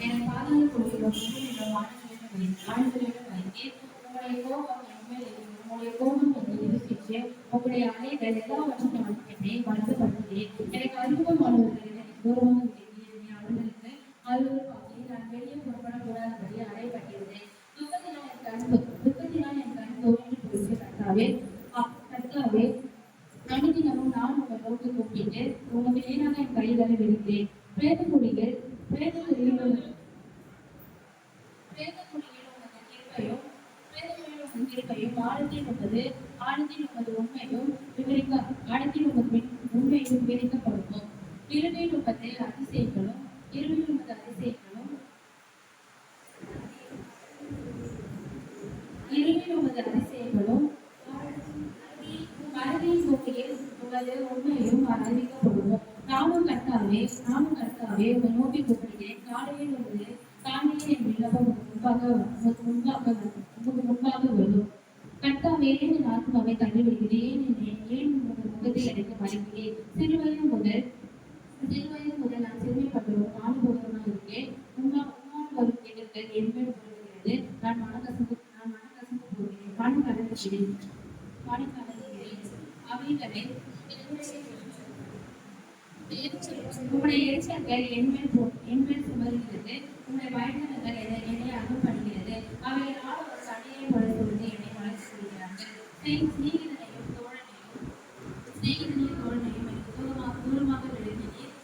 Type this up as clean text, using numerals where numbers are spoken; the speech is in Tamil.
என பாதாள குழியிலும் ஆழ்களிலும் வைத்தேன். உங்களுடைய கோபம் என்மேல் உங்களுடைய கோபம் என்னை இருசிச்சு உங்களுடைய அலைகள் எல்லாவற்றையும் என்னை வருத்தப்படுத்தினேன். எனக்கு அறிமுகமானவர்கள் எனக்கு தூரமாக விலகி என்னை அவர்களுக்கு அலுவலகமாக்கி நான் வெளியே புறப்பட கூடாதபடி அடையப்பட்டிருந்தேன். துக்கத்தினால் என் கண் தோன்றி போயிட்டு கர்த்தாவே அனுதினமும் நான் உங்கள் நோக்கி கூப்பிட்டு உனக்கு நேராக என் கைகளை விரித்தேன். பிரேத குழியில் கிருபையும் ஆழத்தில் உமது உண்மையும் விவரிக்கப்படுவோம். இருளில் உமது அதிசயங்களும் மனதின் பூமியில் உமது உண்மையும் அறிவிக்கப்படுவோம். நானும் கர்த்தாவே உங்கள் நோக்கி கூப்பிடுகிறேன். காலையில் என் விண்ணப்பம் முன்பாக வரும். கர்த்தாவே என் ஆத்மாவை தள்ளிவிடுகிறேன். ஏன் உங்கள் முகத்தை எனக்கு மறைக்கிறேன்? சிறுவயது முதல் நான் சிறுமைப்பட்டவரும் அனுபவமாக இருக்கேன். உம்மால் வரும் கேடுகள் என் மேல் வருகிறது. நான் மனக்கசந்து போகிறேன். மனம் கலங்குகிறேன். அவைகளை உங்களுடைய எரிச்சல்கள் என் மேல் சுமருகிறது. உங்களுடைய பயங்கரங்கள் என்னை அகப்படுகிறது. அவைகளால் ஒரு சடையை படுத்துவது என்னை வளர்ச்சி செய்கிறார்கள். சிநேகிதனையும் தோழனையும் எனக்கு தூரமாக விளக்கினீர்.